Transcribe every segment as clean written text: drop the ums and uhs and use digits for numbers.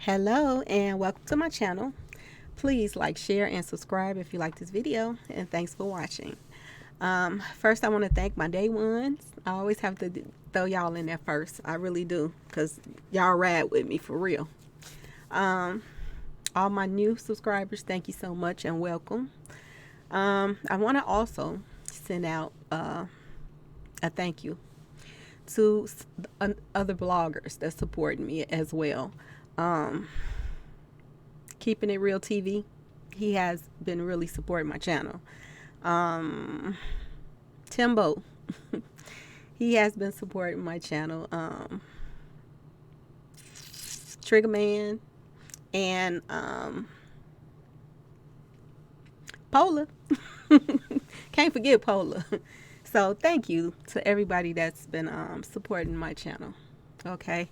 Hello and welcome to my channel. Please like, share, and subscribe if you like this video, and thanks for watching. First, I want to thank my day ones. I always have to throw y'all in there first. I really do, because y'all ride with me for real. All my new subscribers, thank you so much and welcome. I want to also send out a thank you to other bloggers that support me as well. Keeping It Real TV, he has been really supporting my channel. Timbo, he has been supporting my channel. Triggerman and Pola. Can't forget Pola. So thank you to everybody that's been supporting my channel. Okay.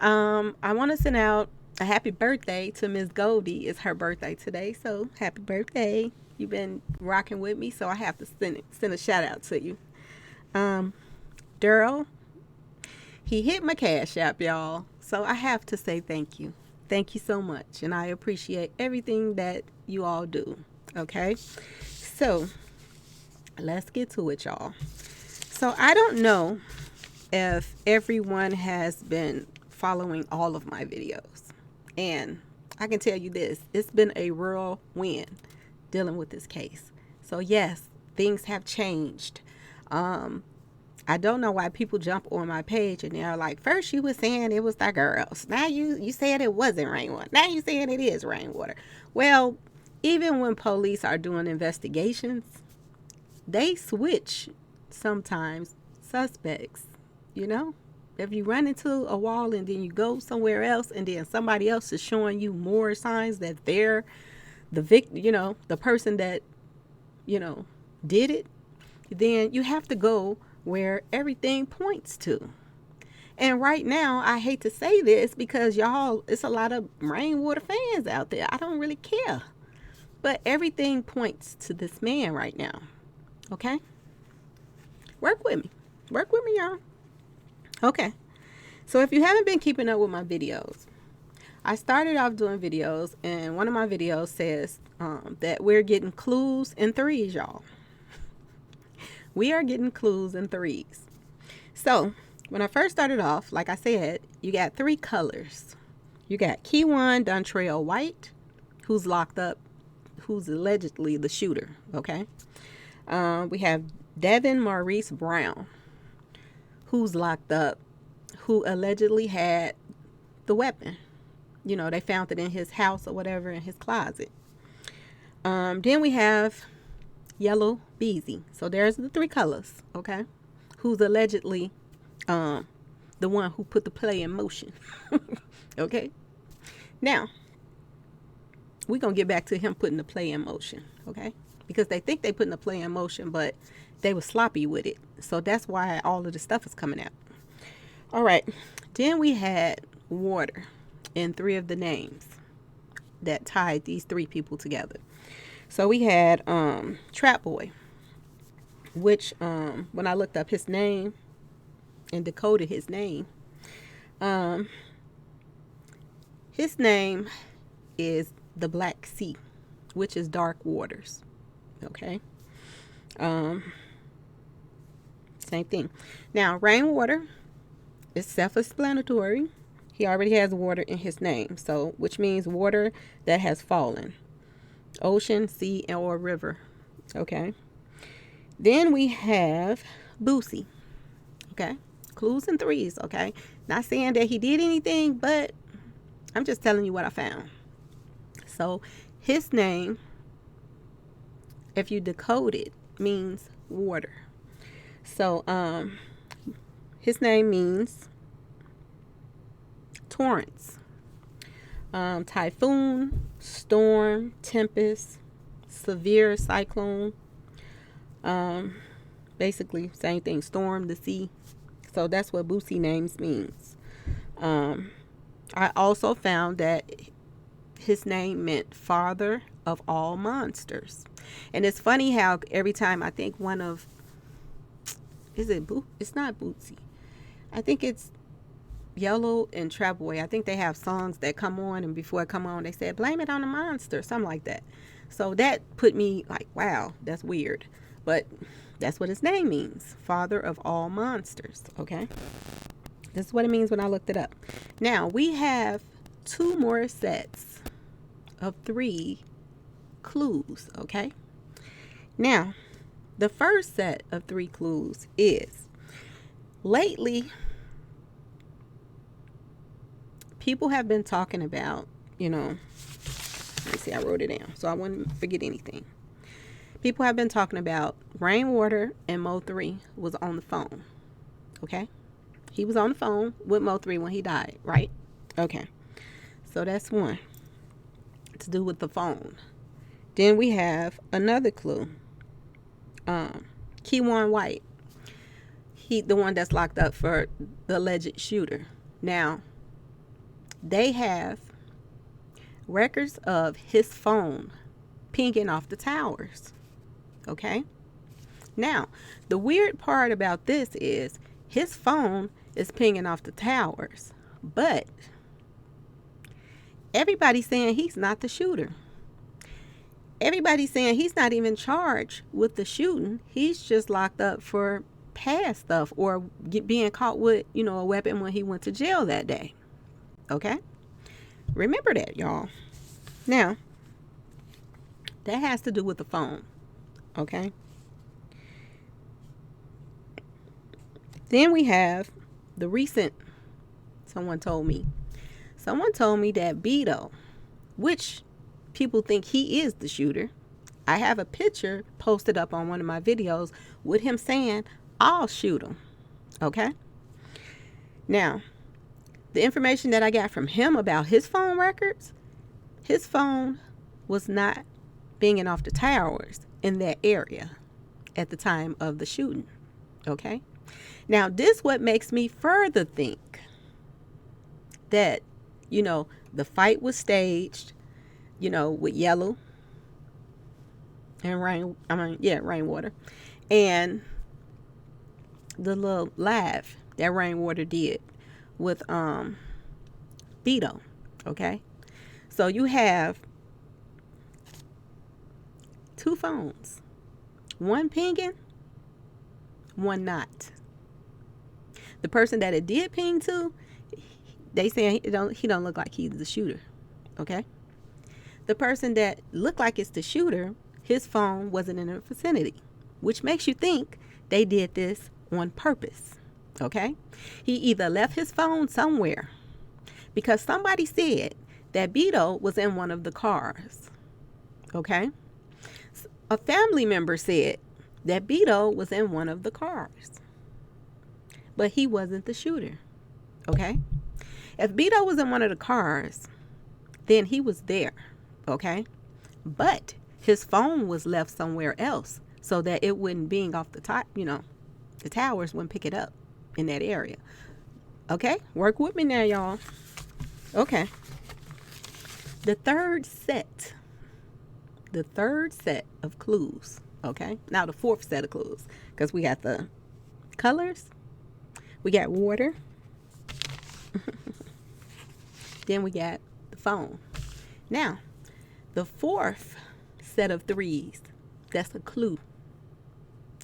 I want to send out a happy birthday to Miss Goldie. It's her birthday today, so happy birthday. You've been rocking with me, so I have to send a shout out to you. Daryl, he hit my Cash App, y'all, so I have to say thank you. Thank you so much, and I appreciate everything that you all do. Okay, so let's get to it, y'all. So I don't know if everyone has been following all of my videos, and I can tell you this, it's been a real win dealing with this case. So yes, things have changed. I don't know why people jump on my page and they're like, first you were saying it was the girls, now you said it wasn't Rainwater, now you saying it is Rainwater. Well, even when police are doing investigations, they switch sometimes suspects. You know, if you run into a wall and then you go somewhere else and then somebody else is showing you more signs that they're the victim, you know, the person that, you know, did it, then you have to go where everything points to. And right now, I hate to say this because y'all, it's a lot of Rainwater fans out there. I don't really care. But everything points to this man right now. Okay? Work with me. Work with me, y'all. Okay, so if you haven't been keeping up with my videos, I started off doing videos, and one of my videos says that we're getting clues in 3's, y'all. We are getting clues in 3's. So when I first started off, like I said, you got 3 colors. You got Key1 Dontrell White, who's locked up, who's allegedly the shooter. Okay, we have Devin Maurice Brown, who's locked up, who allegedly had the weapon. You know, they found it in his house or whatever, in his closet. Then we have Yellow Beezy. So there's the 3 colors, okay? Who's allegedly the one who put the play in motion. Okay? Now, we're going to get back to him putting the play in motion, okay? Because they think they putting the play in motion, but they were sloppy with it. So that's why all of the stuff is coming out. All right. Then we had water in 3 of the names that tied these 3 people together. So we had Trap Boy, which when I looked up his name and decoded his name is the Black Sea, which is dark waters. Okay. Same thing. Now, Rainwater is self-explanatory. He already has water in his name, so which means water that has fallen. Ocean, sea, or river. Okay. Then we have Boosie. Okay. Clues in 3's. Okay. Not saying that he did anything, but I'm just telling you what I found. So his name, if you decode it, means water. So his name means torrents, typhoon, storm, tempest, severe cyclone. Basically same thing, storm, the sea. So that's what Boosie names means. I also found that his name meant father of all monsters. And it's funny how every time I think one of, it's not Bootsy, I think it's Yellow and Trapaway, I think they have songs that come on, and before it come on, they said, blame it on the monster, something like that. So that put me like, wow, that's weird. But that's what his name means, father of all monsters, okay? This is what it means when I looked it up. Now, we have 2 more sets of 3 clues, okay? Now, the first set of 3 clues is, lately, people have been talking about, let me see, I wrote it down so I wouldn't forget anything. People have been talking about Rainwater and Mo3 was on the phone, okay? He was on the phone with Mo3 when he died, right? Okay. So that's one. To do with the phone. Then we have another clue. Keywan White. The one that's locked up for the alleged shooter. Now, they have records of his phone pinging off the towers. Okay? Now, the weird part about this is his phone is pinging off the towers, but everybody's saying he's not the shooter. Everybody's saying he's not even charged with the shooting. He's just locked up for past stuff or being caught with, a weapon when he went to jail that day. Okay? Remember that, y'all. Now, that has to do with the phone. Okay? Then we have the recent, someone told me that Beto, which people think he is the shooter. I have a picture posted up on one of my videos with him saying, I'll shoot him. Okay? Now, the information that I got from him about his phone records, his phone was not pinging off the towers in that area at the time of the shooting. Okay? Now, this what makes me further think that, the fight was staged, with Yellow and Rainwater, and the little laugh that Rainwater did with Beto. Okay? So you have 2 phones. One pinging, one not. The person that it did ping to, they saying he don't look like he's the shooter. Okay? The person that looked like it's the shooter, his phone wasn't in the vicinity, which makes you think they did this on purpose. Okay? He either left his phone somewhere because somebody said that Beto was in one of the cars. Okay? A family member said that Beto was in one of the cars, but he wasn't the shooter. Okay? If Beto was in one of the cars, then he was there. Okay? But his phone was left somewhere else so that it wouldn't bing off the top, the towers wouldn't pick it up in that area. Okay? Work with me now, y'all. Okay. The third set of clues. Okay? Now the 4th set of clues, because we got the colors, we got water, then we got the phone. Now, the 4th set of 3's, that's a clue,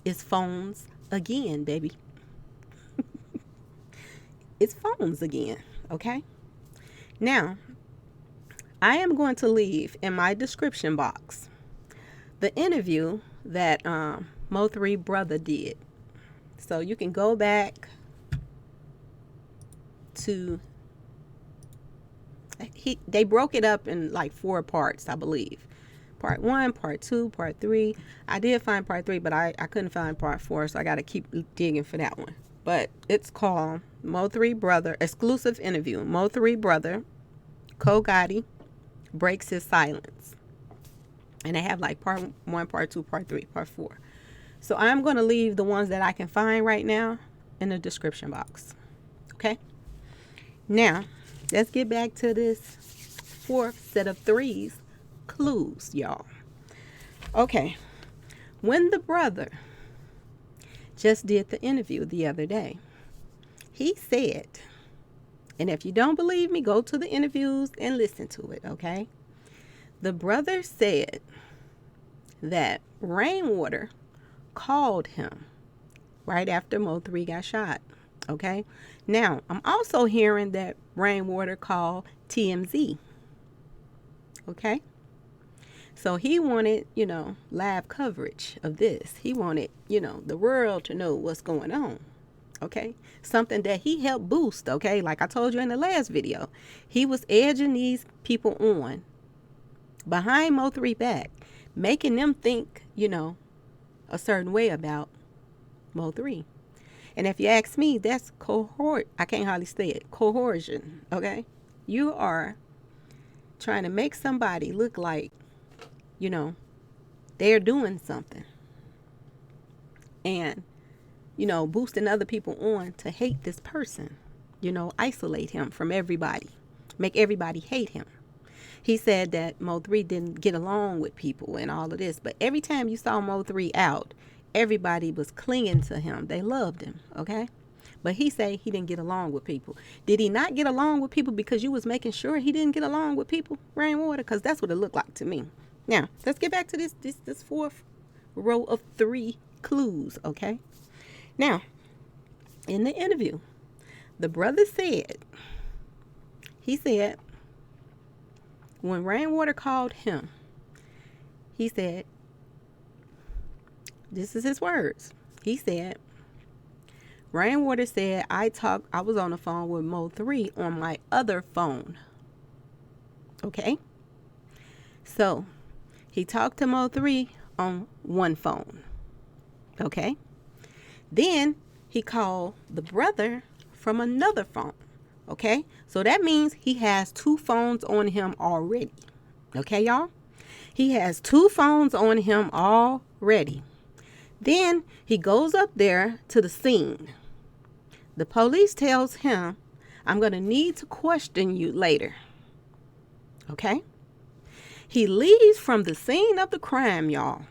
is phones again, baby. It's phones again, okay? Now, I am going to leave in my description box the interview that Mo3 brother did. So you can go back to, they broke it up in like 4 parts, I believe. Part 1, part 2, part 3. I did find part 3, but I couldn't find part 4, so I got to keep digging for that one. But it's called Mo3 Brother, exclusive interview. Mo3 Brother, Ko Gotti, breaks his silence. And they have like part 1, part 2, part 3, part 4. So I'm going to leave the ones that I can find right now in the description box. Okay? Now, let's get back to this 4th set of 3's clues, y'all. Okay. When the brother just did the interview the other day, he said And if you don't believe me, go to the interviews and listen to it, okay? The brother said that Rainwater called him right after Mo3 got shot, okay? Now, I'm also hearing that Rainwater called TMZ, okay? So he wanted, live coverage of this. He wanted, the world to know what's going on. Okay. Something that he helped boost. Okay. Like I told you in the last video, he was edging these people on behind Mo3 back, making them think, a certain way about Mo3. And if you ask me, that's I can't hardly say it. Coercion. Okay. You are trying to make somebody look like, they're doing something. And, boosting other people on to hate this person, isolate him from everybody, make everybody hate him. He said that Mo3 didn't get along with people and all of this, but every time you saw Mo3 out, everybody was clinging to him. They loved him, okay? But he said he didn't get along with people. Did he not get along with people because you was making sure he didn't get along with people, Rainwater? Because that's what it looked like to me. Now, let's get back to this fourth row of 3 clues, okay? Now, in the interview, the brother said, when Rainwater called him, he said, this is his words. He said, Rainwater said, I was on the phone with Mo3 on my other phone. Okay? So, he talked to Mo3 on one phone. Okay? Then he called the brother from another phone. Okay? So that means he has 2 phones on him already. Okay, y'all? He has 2 phones on him already. Then he goes up there to the scene. The police tells him, I'm going to need to question you later. Okay? He leaves from the scene of the crime, y'all,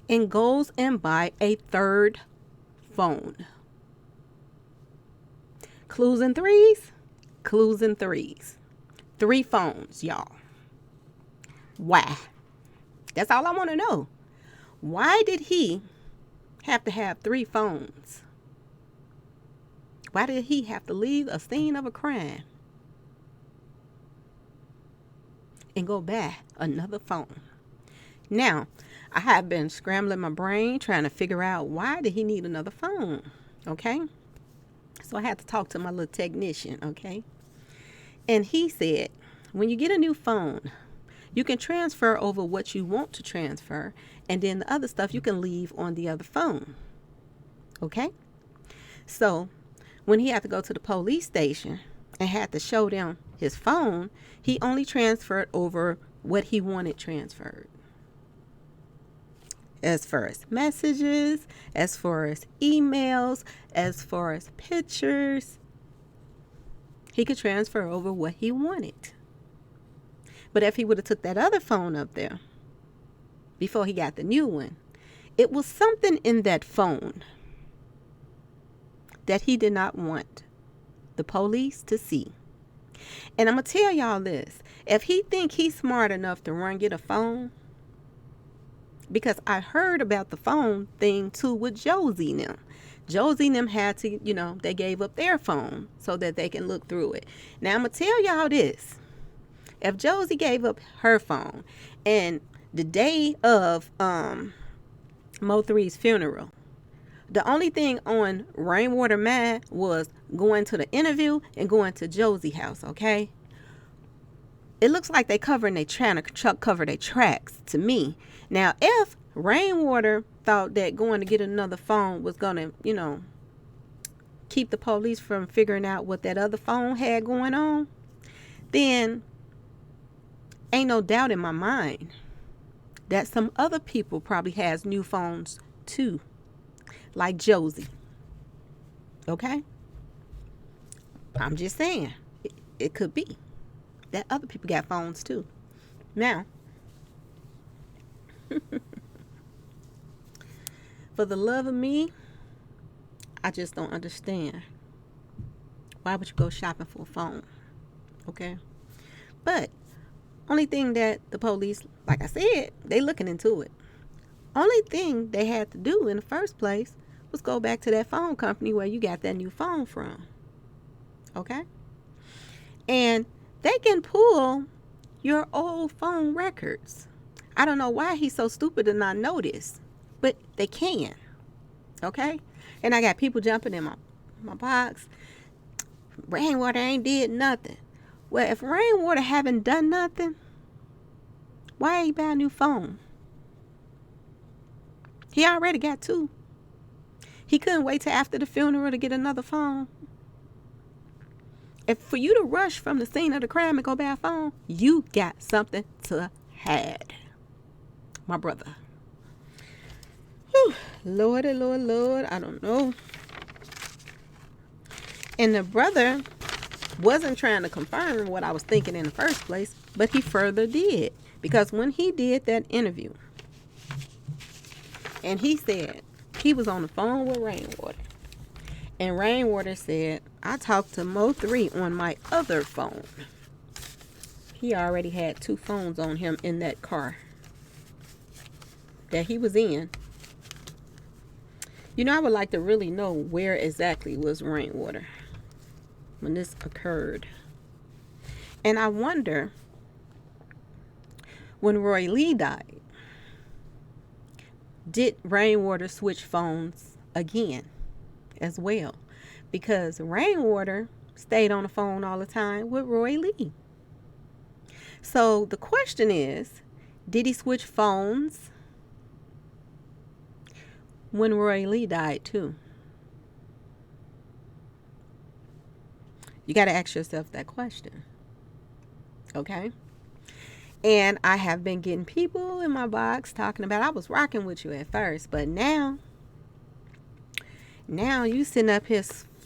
and goes and buy a 3rd phone. Clues and 3's? Clues and 3's. 3 phones, y'all. Why? That's all I want to know. Why did he have to have 3 phones? Why did he have to leave a scene of a crime and go buy another phone? Now, I have been scrambling my brain trying to figure out why did he need another phone, okay? So I had to talk to my little technician, okay? And he said, when you get a new phone, you can transfer over what you want to transfer, and then the other stuff you can leave on the other phone, okay? So when he had to go to the police station and had to show them his phone, he only transferred over what he wanted transferred. As far as messages, as far as emails, as far as pictures, he could transfer over what he wanted. But if he would have took that other phone up there before he got the new one, it was something in that phone that he did not want the police to see. And I'm going to tell y'all this. If he think he's smart enough to run get a phone, because I heard about the phone thing too with Josie and them. Josie and them had to, they gave up their phone so that they can look through it. Now I'm going to tell y'all this. If Josie gave up her phone and the day of Mo3's funeral, the only thing on Rainwater mind was going to the interview and going to Josie's house, okay? It looks like trying to cover their tracks to me. Now, if Rainwater thought that going to get another phone was going to, keep the police from figuring out what that other phone had going on, then ain't no doubt in my mind that some other people probably has new phones too, like Josie. Okay? I'm just saying, it could be that other people got phones too. Now, for the love of me, I just don't understand Why would you go shopping for a phone? Okay. But only thing that the police, like I said, they looking into it. Only thing they had to do in the first place was go back to that phone company where you got that new phone from. Okay? And they can pull your old phone records. I don't know why he's so stupid to not know this, but they can. Okay? And I got people jumping in my box. Rainwater ain't did nothing. Well, if Rainwater haven't done nothing, why ain't he buy a new phone? He already got two. He couldn't wait till after the funeral to get another phone. If for you to rush from the scene of the crime and go buy a phone, you got something to hide, my brother. Whew. Lordy, Lord, I don't know. And the brother wasn't trying to confirm what I was thinking in the first place, but he further did. Because when he did that interview, and he said he was on the phone with Rainwater, and Rainwater said, I talked to Mo3 on my other phone. He already had two phones on him in that car that he was in. You know, I would like to really know where exactly was Rainwater when this occurred. And I wonder, when Roy Lee died, did Rainwater switch phones again as well? Because Rainwater stayed on the phone all the time with Roy Lee. So the question is, did he switch phones when Roy Lee died too? You got to ask yourself that question. Okay? And I have been getting people in my box talking about, I was rocking with you at first, but now you sitting up here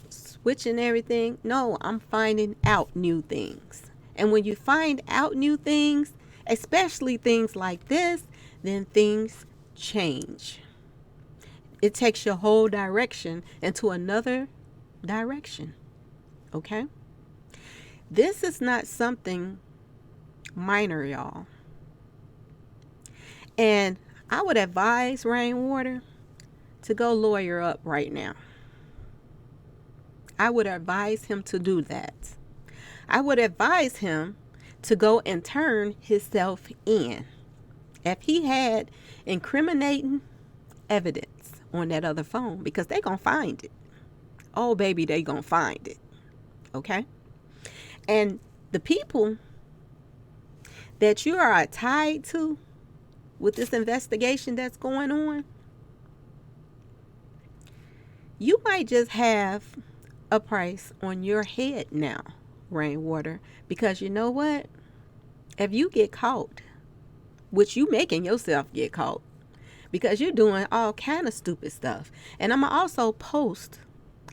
switching everything. No, I'm finding out new things. And when you find out new things, especially things like this, then things change. It takes your whole direction into another direction. Okay? This is not something minor, y'all. And I would advise Rainwater to go lawyer up right now. I would advise him to do that. I would advise him to go and turn himself in. If he had incriminating evidence on that other phone, because they gonna find it. Oh, baby, they gonna find it. Okay? And the people that you are tied to with this investigation that's going on, you might just have a price on your head now, Rainwater, because you know what? If you get caught, which you making yourself get caught, because you're doing all kind of stupid stuff. And I'm gonna also post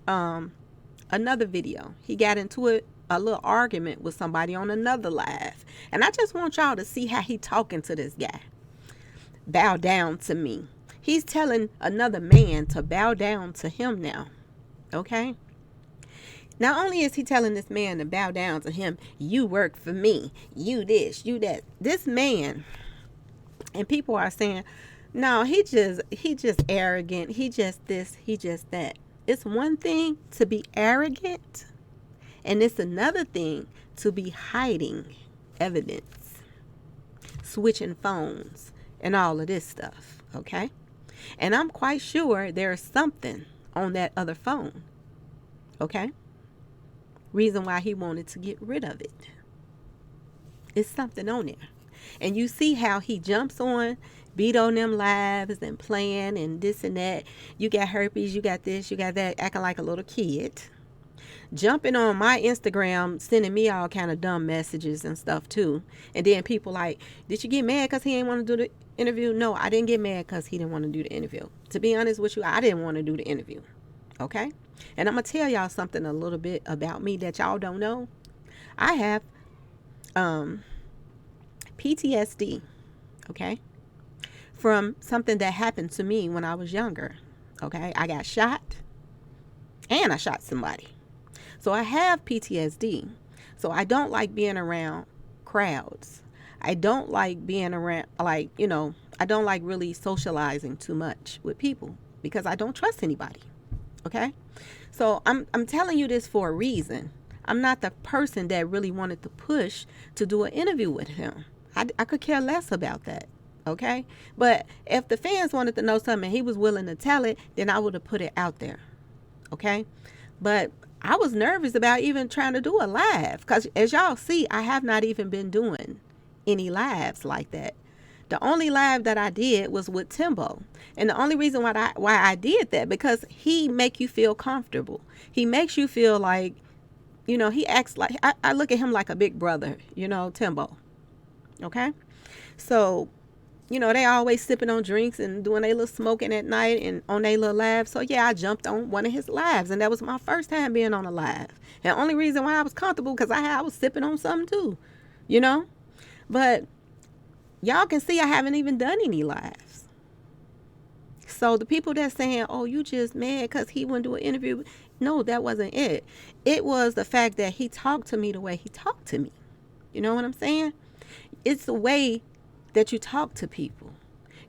another video. He got into a little argument with somebody on another live, and I just want y'all to see how he talking to this guy. Bow down to me. He's telling another man to bow down to him now. Okay? Not only is he telling this man to bow down to him, you work for me, you this, you that. This man, and people are saying, no, he just arrogant, he just this, he just that. It's one thing to be arrogant, and it's another thing to be hiding evidence, switching phones, and all of this stuff, okay? And I'm quite sure there's something on that other phone, okay? Reason why he wanted to get rid of it. It's something on there. And you see how he jumps on, beat on them lives and playing and this and that. You got herpes, you got this, you got that, acting like a little kid. Jumping on my Instagram, sending me all kind of dumb messages and stuff too. And then people like, did you get mad because he didn't want to do the interview? No, I didn't get mad because he didn't want to do the interview. To be honest with you, I didn't want to do the interview. Okay? And I'm going to tell y'all something a little bit about me that y'all don't know. I have PTSD, okay, from something that happened to me when I was younger. Okay? I got shot and I shot somebody. So I have PTSD. So I don't like being around crowds. I don't like being around, like, I don't like really socializing too much with people because I don't trust anybody. Okay? So I'm telling you this for a reason. I'm not the person that really wanted to push to do an interview with him. I could care less about that. Okay? But if the fans wanted to know something and he was willing to tell it, then I would have put it out there. Okay? But I was nervous about even trying to do a live because, as y'all see, I have not even been doing any lives like that. The only live that I did was with Timbo. And the only reason why I did that, because he make you feel comfortable. He makes you feel like, he acts like, I look at him like a big brother, Timbo. Okay? So, they always sipping on drinks and doing their little smoking at night and on their little live. So, yeah, I jumped on one of his lives. And that was my first time being on a live. And the only reason why I was comfortable because I was sipping on something too, But y'all can see I haven't even done any lives. So the people that's saying, oh, you just mad because he wouldn't do an interview. No, that wasn't it. It was the fact that he talked to me the way he talked to me. You know what I'm saying? It's the way that you talk to people.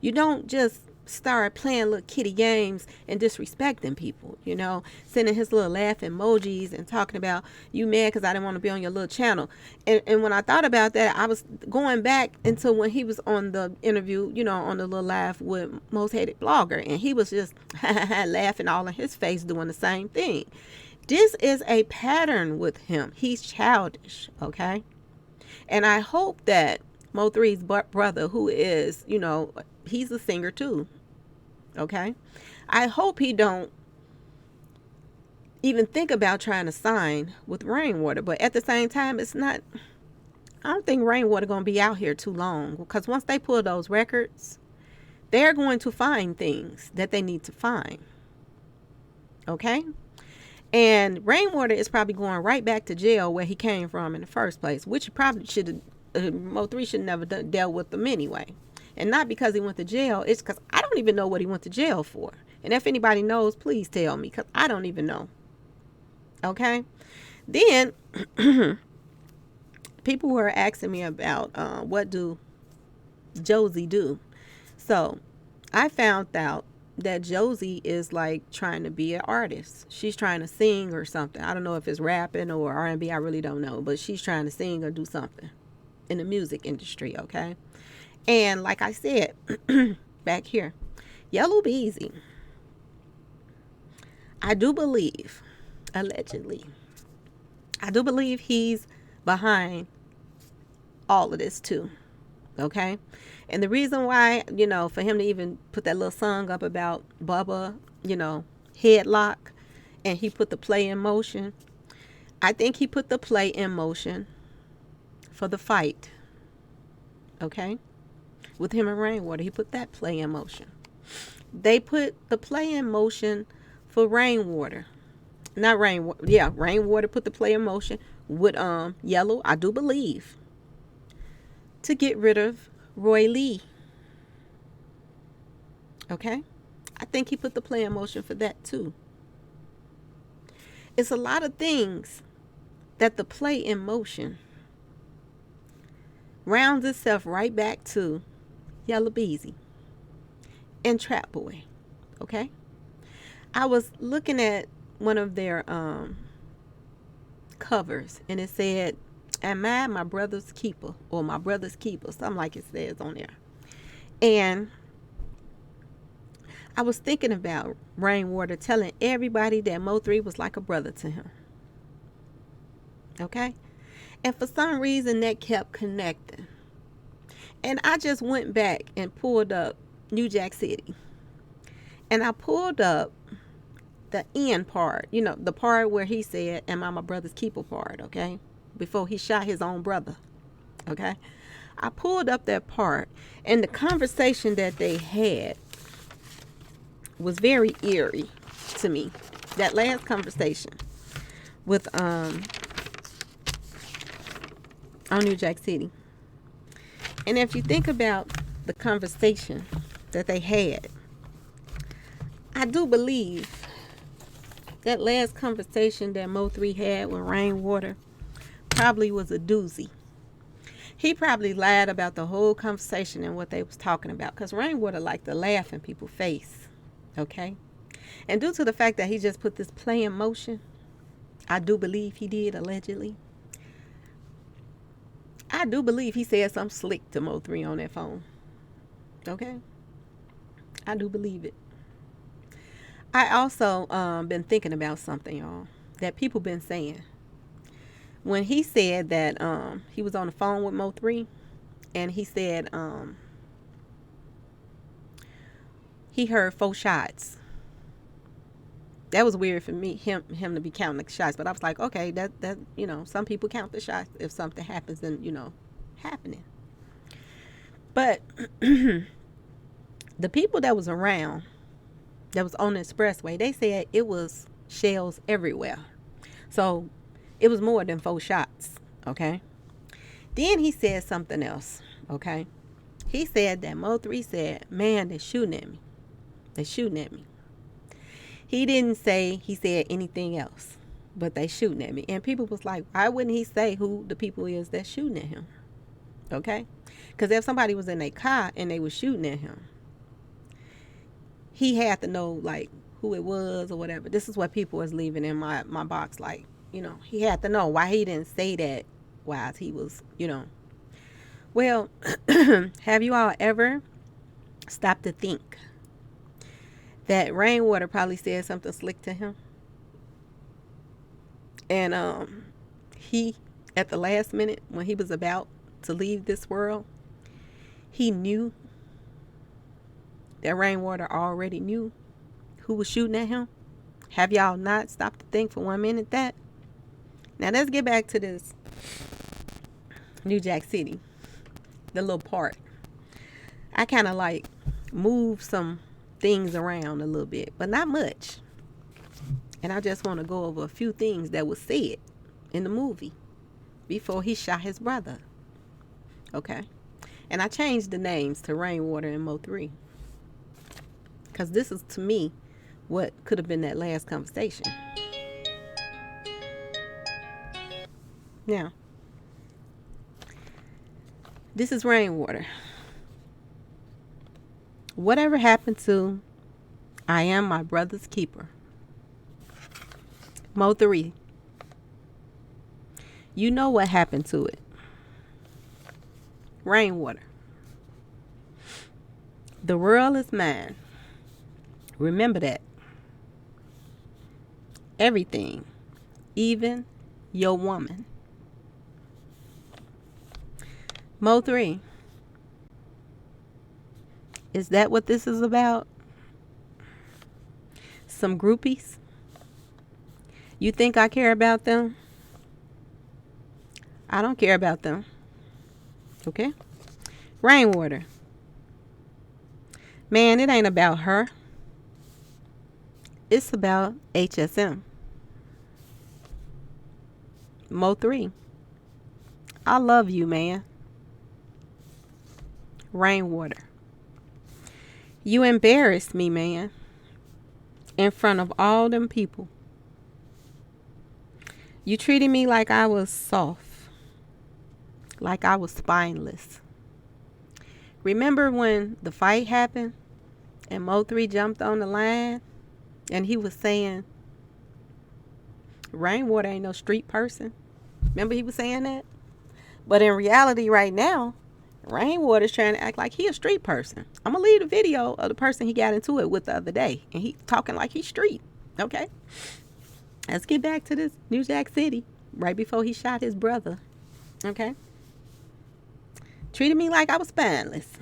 You don't just start playing little kitty games and disrespecting people, sending his little laugh emojis and talking about you mad because I didn't want to be on your little channel. And when I thought about that, I was going back into when he was on the interview, on the little live with Most Hated Blogger, and he was just laughing all in his face doing the same thing. This is a pattern with him. He's childish, okay? And I hope that Mo3's brother, who is, he's a singer too. Okay? I hope he don't even think about trying to sign with Rainwater. But at the same time, I don't think Rainwater going to be out here too long. Because once they pull those records, they're going to find things that they need to find. Okay? And Rainwater is probably going right back to jail where he came from in the first place. Which he probably should have, Mo3 should never dealt with them anyway. And not because he went to jail. It's because I don't even know what he went to jail for. And if anybody knows, please tell me. Because I don't even know. Okay? Then, people were asking me about what do Josie do. So, I found out that Josie is like trying to be an artist. She's trying to sing or something. I don't know if it's rapping or R&B. I really don't know. But she's trying to sing or do something in the music industry. Okay? And like I said, back here, Yellow Beezy, I do believe, allegedly, I do believe he's behind all of this too. Okay? And the reason why, for him to even put that little song up about Bubba, headlock, and he put the play in motion, I think he put the play in motion for the fight. Okay? With him and Rainwater, he put that play in motion. They put the play in motion for Rainwater. Not Rainwater. Yeah, Rainwater put the play in motion with Yellow, I do believe, to get rid of Roy Lee. Okay? I think he put the play in motion for that too. It's a lot of things that the play in motion rounds itself right back to Yellow Beezy and Trap Boy. Okay? I was looking at one of their covers, and it said, "Am I my brother's keeper?" or "My brother's keeper," something like it says on there. And I was thinking about Rainwater telling everybody that Mo3 was like a brother to him. Okay? And for some reason that kept connecting. And I just went back and pulled up New Jack City. And I pulled up the end part, the part where he said, "Am I my brother's keeper?" part, okay? Before he shot his own brother, okay? I pulled up that part, and the conversation that they had was very eerie to me. That last conversation with on New Jack City. And if you think about the conversation that they had, I do believe That last conversation that Mo3 had with Rainwater probably was a doozy. He probably lied about the whole conversation and what they was talking about, because Rainwater liked to laugh in people's face. Okay? And due to the fact that he just put this play in motion, I do believe he did, allegedly. I do believe he said something slick to Mo3 on that phone. Okay? I do believe it. I also been thinking about something, y'all, that people been saying. When he said that he was on the phone with Mo3, and he said he heard 4 shots. That was weird for me, him to be counting the shots. But I was like, okay, that some people count the shots if something happens, then happening. But the people that was around, that was on the expressway, they said it was shells everywhere. So it was more than 4 shots. Okay. Then he said something else. Okay. He said that Mo3 said, man, they're shooting at me. They're shooting at me. He didn't say he said anything else, but they shooting at me. And people was like, why wouldn't he say who the people is that's shooting at him? Okay? Because if somebody was in a car and they was shooting at him, he had to know, like, who it was or whatever. This is what people was leaving in my box. Like, he had to know why he didn't say that while he was, Well, have you all ever stopped to think that Rainwater probably said something slick to him? And he, at the last minute, when he was about to leave this world, he knew that Rainwater already knew who was shooting at him. Have y'all not stopped to think for 1 minute that? Now let's get back to this New Jack City, the little part. I kind of like moved some things around a little bit, but not much. And I just want to go over a few things that was said in the movie before he shot his brother. Okay? And I changed the names to Rainwater and Mo3, because this is, to me, what could have been that last conversation. Now, this is Rainwater. Whatever happened to I am my brother's keeper? Mo3, you know what happened to it. Rainwater, the world is mine. Remember that. Everything, even your woman. Mo3, is that what this is about? Some groupies? You think I care about them? I don't care about them. Okay? Rainwater, man, it ain't about her. It's about HSM. Mo3, I love you, man. Rainwater, you embarrassed me, man, in front of all them people. You treated me like I was soft, like I was spineless. Remember when the fight happened and Mo3 jumped on the line and he was saying, Rainwater ain't no street person? Remember he was saying that? But in reality right now, Rainwater's trying to act like he a street person. I'm going to leave the video of the person he got into it with the other day. And he's talking like he's street. Okay? Let's get back to this New Jack City right before he shot his brother. Okay? Treated me like I was spineless.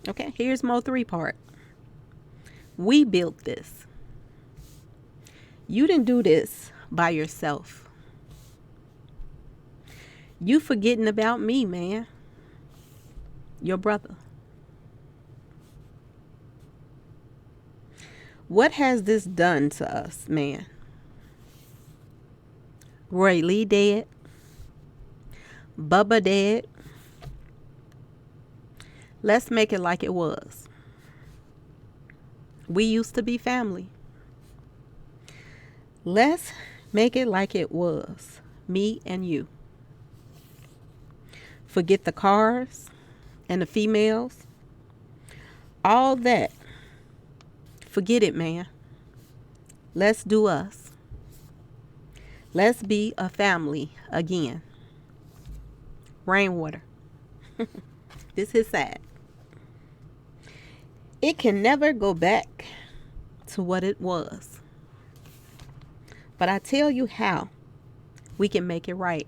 Okay? Here's Mo3 part. We built this. You didn't do this by yourself. You forgetting about me, man. Your brother. What has this done to us, man? Roy Lee dead. Bubba dead. Let's make it like it was. We used to be family. Let's make it like it was me and you. Forget the cars and the females. All that. Forget it, man. Let's do us. Let's be a family again. Rainwater. This is sad. It can never go back to what it was. But I tell you how we can make it right.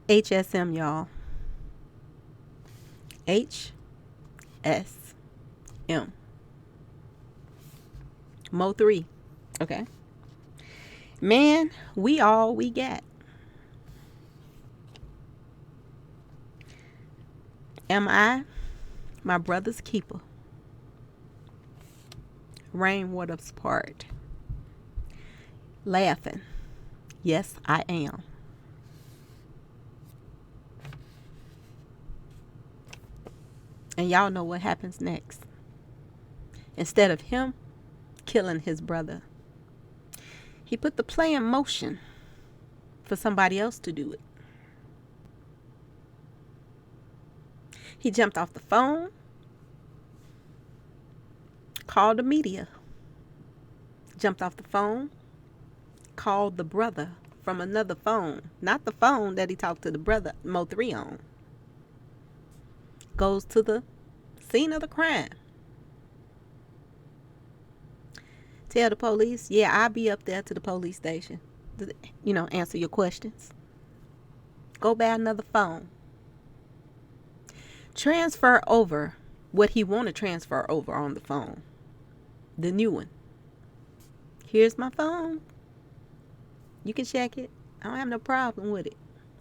HSM, y'all. HSM. Mo 3. Okay. Man, we all we got. Am I my brother's keeper? Rainwater's part. Laughing. Yes, I am. And y'all know what happens next. Instead of him killing his brother, he put the play in motion for somebody else to do it. He jumped off the phone, called the media, jumped off the phone, called the brother from another phone, not the phone that he talked to the brother Mo 3 on. Goes to the scene of the crime. Tell the police, yeah, I'll be up there to the police station. Answer your questions. Go buy another phone. Transfer over what he want to transfer over on the phone. The new one. Here's my phone. You can check it. I don't have no problem with it.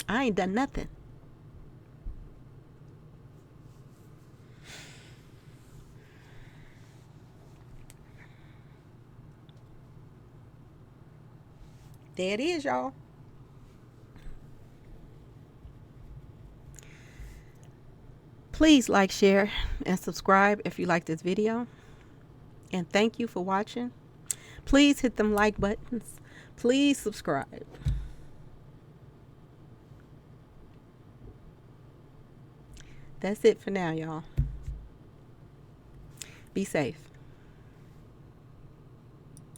I ain't done nothing. There it is, y'all. Please like, share, and subscribe if you like this video. And thank you for watching. Please hit them like buttons. Please subscribe. That's it for now, y'all. Be safe.